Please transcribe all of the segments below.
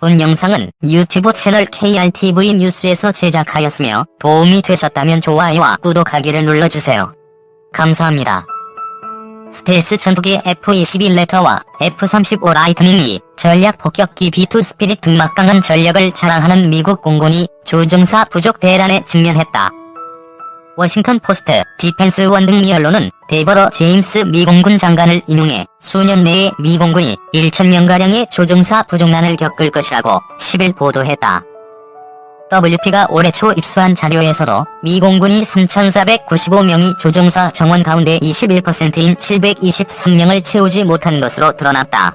본 영상은 유튜브 채널 KRTV 뉴스에서 제작하였으며 도움이 되셨다면 좋아요와 구독하기를 눌러주세요. 감사합니다. 스텔스 전투기 F-22 레터와 F-35 라이트닝이 전략 폭격기 B-2 스피릿 등 막강한 전력을 자랑하는 미국 공군이 조종사 부족 대란에 직면했다. 워싱턴 포스트, 디펜스 원 등 미 언론은 데버러 제임스 미 공군 장관을 인용해 수년 내에 미 공군이 1,000명가량의 조종사 부족난을 겪을 것이라고 10일 보도했다. WP가 올해 초 입수한 자료에서도 미 공군이 3,495명이 조종사 정원 가운데 21%인 723명을 채우지 못한 것으로 드러났다.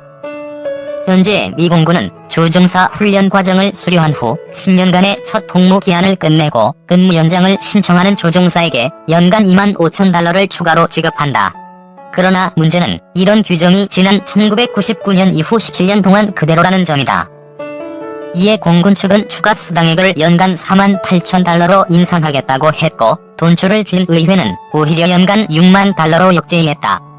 현재 미 공군은 조종사 훈련 과정을 수료한 후 10년간의 첫 복무 기한을 끝내고 근무 연장을 신청하는 조종사에게 연간 25,000달러를 추가로 지급한다. 그러나 문제는 이런 규정이 지난 1999년 이후 17년 동안 그대로라는 점이다. 이에 공군 측은 추가 수당액을 연간 48,000달러로 인상하겠다고 했고 돈줄을 쥔 의회는 오히려 연간 6만 달러로 역제의했다.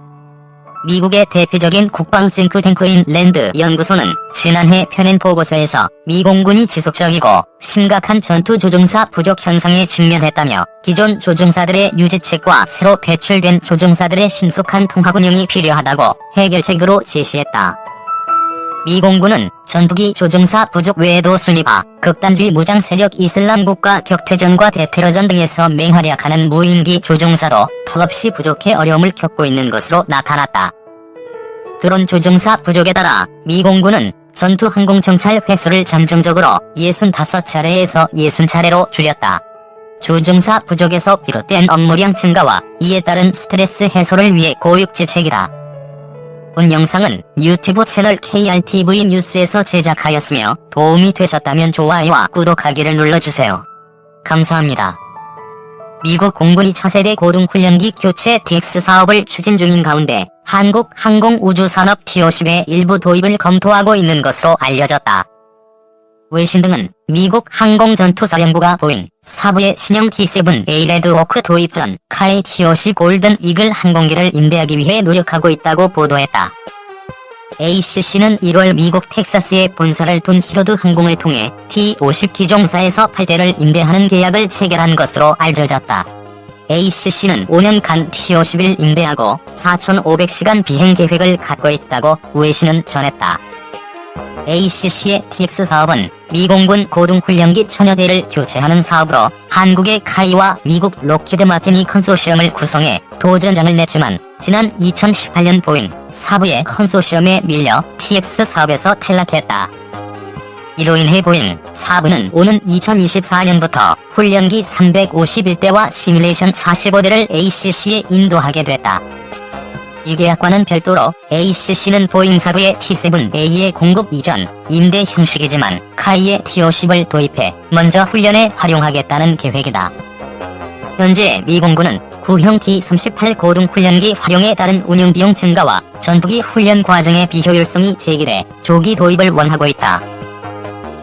미국의 대표적인 국방 싱크탱크인 랜드 연구소는 지난해 펴낸 보고서에서 미 공군이 지속적이고 심각한 전투 조종사 부족 현상에 직면했다며 기존 조종사들의 유지책과 새로 배출된 조종사들의 신속한 통합 운영이 필요하다고 해결책으로 제시했다. 미 공군은 전투기 조종사 부족 외에도 순위파, 극단주의 무장 세력 이슬람 국가 격퇴전과 대테러전 등에서 맹활약하는 무인기 조종사도 턱없이 부족해 어려움을 겪고 있는 것으로 나타났다. 드론 조종사 부족에 따라 미 공군은 전투 항공 정찰 횟수를 잠정적으로 65차례에서 60차례로 줄였다. 조종사 부족에서 비롯된 업무량 증가와 이에 따른 스트레스 해소를 위해 고육지책이다. 본 영상은 유튜브 채널 KRTV 뉴스에서 제작하였으며 도움이 되셨다면 좋아요와 구독하기를 눌러주세요. 감사합니다. 미국 공군이 차세대 고등훈련기 교체 DX 사업을 추진 중인 가운데 한국항공우주산업 T-50의 일부 도입을 검토하고 있는 것으로 알려졌다. 외신 등은 미국 항공전투사령부가 보잉 사부의 신형 T-7A 레드호크 도입 전 카이 T-50 골든 이글 항공기를 임대하기 위해 노력하고 있다고 보도했다. ACC는 1월 미국 텍사스에 본사를 둔 히로드 항공을 통해 T-50 기종사에서 8대를 임대하는 계약을 체결한 것으로 알려졌다. ACC는 5년간 T-50을 임대하고 4,500시간 비행 계획을 갖고 있다고 외신은 전했다. ACC의 TX 사업은 미 공군 고등훈련기 1000여 대를 교체하는 사업으로 한국의 카이와 미국 록히드 마틴이 컨소시엄을 구성해 도전장을 냈지만 지난 2018년 보잉 사부의 컨소시엄에 밀려 TX 사업에서 탈락했다. 이로 인해 보잉 사부는 오는 2024년부터 훈련기 351대와 시뮬레이션 45대를 ACC에 인도하게 됐다. 이 계약과는 별도로 ACC는 보잉 사부의 T-7A의 공급 이전, 임대 형식이지만 카이의 T-50을 도입해 먼저 훈련에 활용하겠다는 계획이다. 현재 미 공군은 구형 T-38 고등훈련기 활용에 따른 운영비용 증가와 전투기 훈련 과정의 비효율성이 제기돼 조기 도입을 원하고 있다.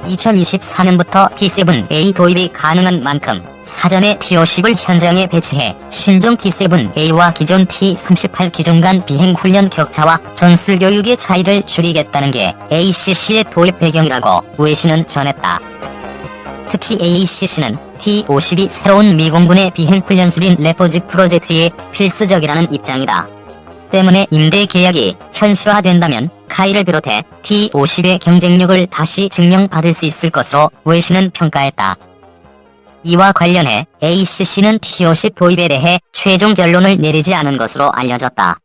2024년부터 T-7A 도입이 가능한 만큼 사전에 T-50을 현장에 배치해 신종 T-7A와 기존 T-38 기종 간 비행훈련 격차와 전술교육의 차이를 줄이겠다는 게 ACC의 도입 배경이라고 외신은 전했다. 특히 ACC는 T-50이 새로운 미 공군의 비행훈련술인 레포즈 프로젝트에 필수적이라는 입장이다. 때문에 임대 계약이 현실화된다면 카이를 비롯해 T-50의 경쟁력을 다시 증명받을 수 있을 것으로 외신은 평가했다. 이와 관련해 ACC는 T-50 도입에 대해 최종 결론을 내리지 않은 것으로 알려졌다.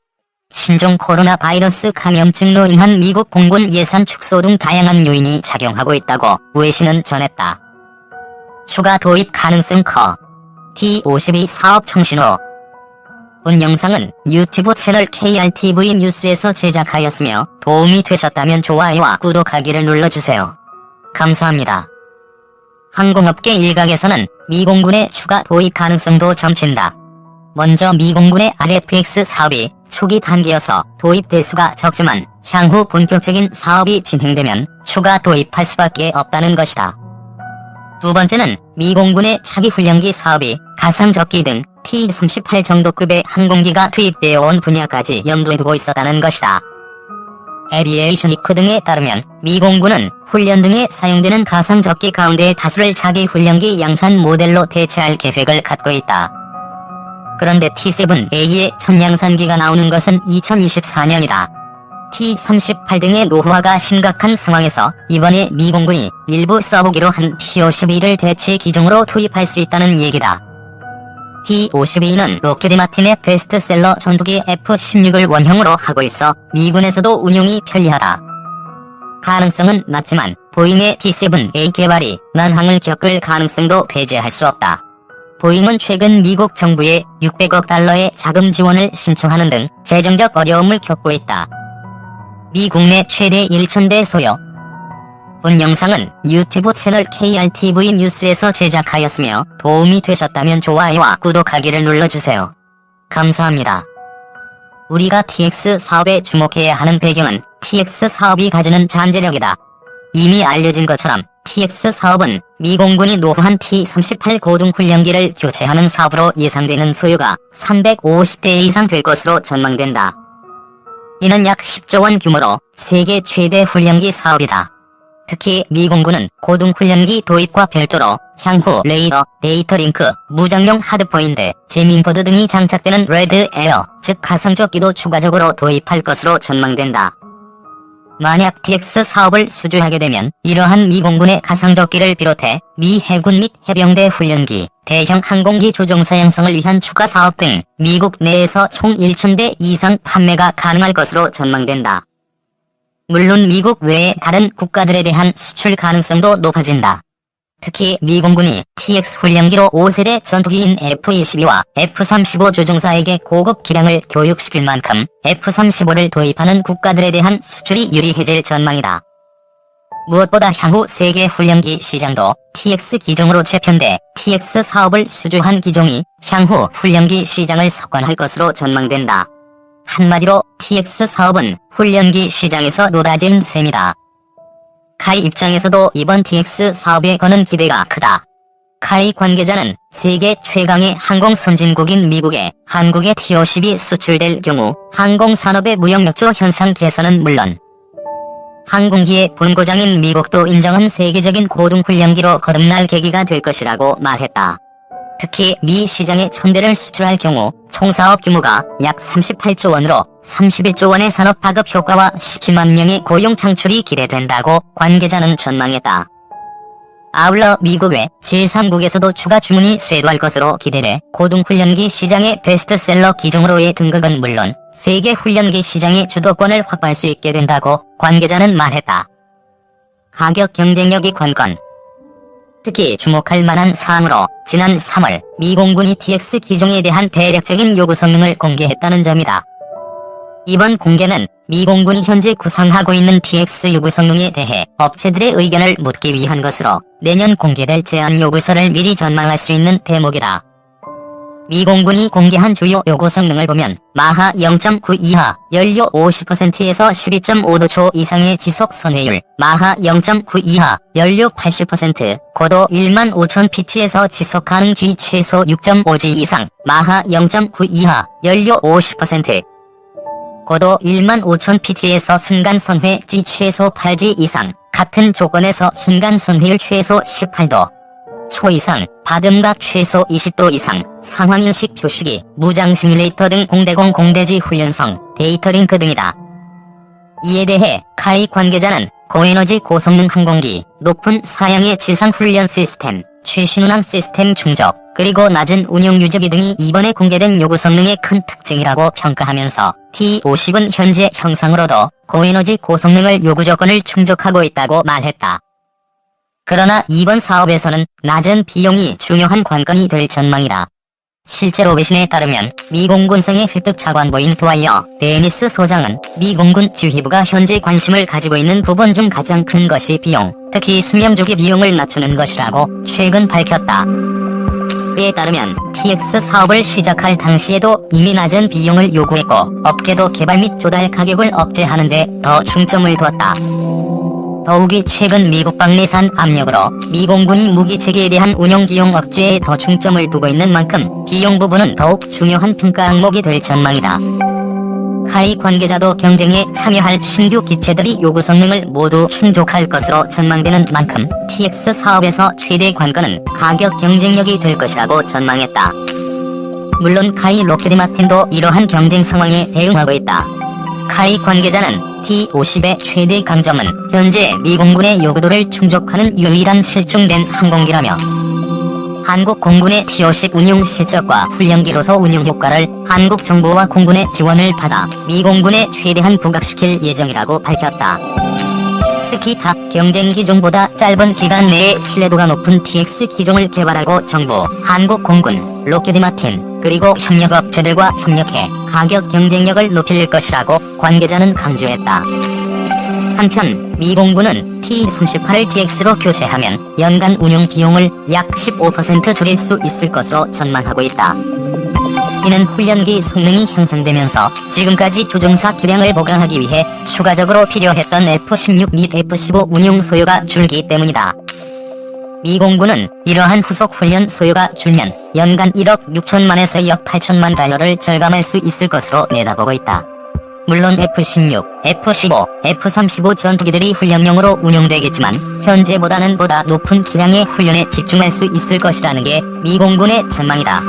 신종 코로나 바이러스 감염증로 인한 미국 공군 예산 축소 등 다양한 요인이 작용하고 있다고 외신은 전했다. 추가 도입 가능성 커. T-52 사업 청신호. 본 영상은 유튜브 채널 KRTV 뉴스에서 제작하였으며 도움이 되셨다면 좋아요와 구독하기를 눌러주세요. 감사합니다. 항공업계 일각에서는 미 공군의 추가 도입 가능성도 점친다. 먼저 미 공군의 RFX 사업이 초기 단계여서 도입 대수가 적지만 향후 본격적인 사업이 진행되면 추가 도입할 수밖에 없다는 것이다. 두 번째는 미 공군의 차기 훈련기 사업이 가상적기 등 T-38 정도급의 항공기가 투입되어 온 분야까지 염두에 두고 있었다는 것이다. 에비에이션 위크 등에 따르면 미 공군은 훈련 등에 사용되는 가상적기 가운데 다수를 자기 훈련기 양산 모델로 대체할 계획을 갖고 있다. 그런데 T-7A의 첫 양산기가 나오는 것은 2024년이다. T-38 등의 노후화가 심각한 상황에서 이번에 미 공군이 일부 써보기로 한 T-52를 대체 기종으로 투입할 수 있다는 얘기다. T-52는 록히드 마틴의 베스트셀러 전투기 F-16을 원형으로 하고 있어 미군에서도 운용이 편리하다. 가능성은 낮지만 보잉의 T-7A 개발이 난항을 겪을 가능성도 배제할 수 없다. 보잉은 최근 미국 정부에 600억 달러의 자금 지원을 신청하는 등 재정적 어려움을 겪고 있다. 미 국내 최대 1,000대 소요. 본 영상은 유튜브 채널 KRTV 뉴스에서 제작하였으며 도움이 되셨다면 좋아요와 구독하기를 눌러주세요. 감사합니다. 우리가 TX 사업에 주목해야 하는 배경은 TX 사업이 가지는 잠재력이다. 이미 알려진 것처럼 TX 사업은 미 공군이 노후한 T-38 고등훈련기를 교체하는 사업으로 예상되는 소요가 350대 이상 될 것으로 전망된다. 이는 약 10조 원 규모로 세계 최대 훈련기 사업이다. 특히 미 공군은 고등훈련기 도입과 별도로 향후 레이더, 데이터 링크, 무장용 하드포인트, 제민포드 등이 장착되는 레드 에어, 즉 가상조끼도 추가적으로 도입할 것으로 전망된다. 만약 TX 사업을 수주하게 되면 이러한 미 공군의 가상조끼를 비롯해 미 해군 및 해병대 훈련기, 대형 항공기 조종사 양성을 위한 추가 사업 등 미국 내에서 총 1,000대 이상 판매가 가능할 것으로 전망된다. 물론 미국 외의 다른 국가들에 대한 수출 가능성도 높아진다. 특히 미 공군이 TX 훈련기로 5세대 전투기인 F-22와 F-35 조종사에게 고급 기량을 교육시킬 만큼 F-35를 도입하는 국가들에 대한 수출이 유리해질 전망이다. 무엇보다 향후 세계 훈련기 시장도 TX 기종으로 재편돼 TX 사업을 수주한 기종이 향후 훈련기 시장을 석권할 것으로 전망된다. 한마디로 TX 사업은 훈련기 시장에서 노다지인 셈이다. 카이 입장에서도 이번 TX 사업에 거는 기대가 크다. 카이 관계자는 세계 최강의 항공 선진국인 미국에 한국의 T-52 수출될 경우 항공산업의 무역력조 현상 개선은 물론 항공기의 본고장인 미국도 인정한 세계적인 고등훈련기로 거듭날 계기가 될 것이라고 말했다. 특히 미 시장에 1,000대를 수출할 경우 총 사업 규모가 약 38조 원으로 31조 원의 산업 파급 효과와 17만 명의 고용 창출이 기대된다고 관계자는 전망했다. 아울러 미국 외 제3국에서도 추가 주문이 쇄도할 것으로 기대돼 고등훈련기 시장의 베스트셀러 기종으로의 등극은 물론 세계 훈련기 시장의 주도권을 확보할 수 있게 된다고 관계자는 말했다. 가격 경쟁력이 관건. 특히 주목할 만한 사항으로 지난 3월 미 공군이 TX 기종에 대한 대략적인 요구 성능을 공개했다는 점이다. 이번 공개는 미 공군이 현재 구상하고 있는 TX 요구 성능에 대해 업체들의 의견을 묻기 위한 것으로 내년 공개될 제안 요구서를 미리 전망할 수 있는 대목이다. 미 공군이 공개한 주요 요구 성능을 보면 마하 0.9 이하, 연료 50%에서 12.5도 이상의 지속 선회율, 마하 0.9 이하, 연료 80%, 고도 15,000pt에서 지속 가능 G 최소 6.5G 이상, 마하 0.9 이하, 연료 50%, 고도 15,000pt에서 순간 선회 G 최소 8G 이상, 같은 조건에서 순간 선회율 최소 18도 초 이상, 받음각 최소 20도 이상, 상황인식 표시기, 무장 시뮬레이터 등 공대공 공대지 훈련성, 데이터 링크 등이다. 이에 대해 카이 관계자는 고에너지 고성능 항공기, 높은 사양의 지상 훈련 시스템, 최신 운항 시스템 충족, 그리고 낮은 운용 유지비 등이 이번에 공개된 요구 성능의 큰 특징이라고 평가하면서 T-50은 현재 형상으로도 고에너지 고성능을 요구 조건을 충족하고 있다고 말했다. 그러나 이번 사업에서는 낮은 비용이 중요한 관건이 될 전망이다. 실제로 외신에 따르면 미 공군성의 획득 차관보인 드와이어 데니스 소장은 미 공군 지휘부가 현재 관심을 가지고 있는 부분 중 가장 큰 것이 비용, 특히 수명주기 비용을 낮추는 것이라고 최근 밝혔다. 그에 따르면 TX 사업을 시작할 당시에도 이미 낮은 비용을 요구했고 업계도 개발 및 조달 가격을 억제하는 데 더 중점을 두었다. 더욱이 최근 미국방 내산 압력으로 미 공군이 무기체계에 대한 운용 비용 억제에 더 중점을 두고 있는 만큼 비용 부분은 더욱 중요한 평가 항목이 될 전망이다. 카이 관계자도 경쟁에 참여할 신규 기체들이 요구 성능을 모두 충족할 것으로 전망되는 만큼 TX 사업에서 최대 관건은 가격 경쟁력이 될 것이라고 전망했다. 물론 카이 로키드 마틴도 이러한 경쟁 상황에 대응하고 있다. 카이 관계자는 T-50의 최대 강점은 현재 미 공군의 요구도를 충족하는 유일한 실중된 항공기라며 한국 공군의 T-50 운용 실적과 훈련기로서 운용 효과를 한국 정부와 공군의 지원을 받아 미 공군에 최대한 부각시킬 예정이라고 밝혔다. 특히 각 경쟁 기종보다 짧은 기간 내에 신뢰도가 높은 TX 기종을 개발하고 정부, 한국 공군, 로키드 마틴, 그리고 협력업체들과 협력해 가격 경쟁력을 높일 것이라고 관계자는 강조했다. 한편 미 공군은 T-38을 DX로 교체하면 연간 운용 비용을 약 15% 줄일 수 있을 것으로 전망하고 있다. 이는 훈련기 성능이 향상되면서 지금까지 조종사 기량을 보강하기 위해 추가적으로 필요했던 F-16 및 F-15 운용 소요가 줄기 때문이다. 미 공군은 이러한 후속 훈련 소요가 줄면 연간 1억 6천만에서 2억 8천만 달러를 절감할 수 있을 것으로 내다보고 있다. 물론 F-16, F-15, F-35 전투기들이 훈련용으로 운용되겠지만 현재보다는 보다 높은 기량의 훈련에 집중할 수 있을 것이라는 게 미 공군의 전망이다.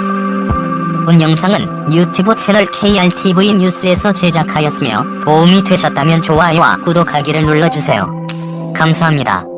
본 영상은 유튜브 채널 KRTV 뉴스에서 제작하였으며 도움이 되셨다면 좋아요와 구독하기를 눌러주세요. 감사합니다.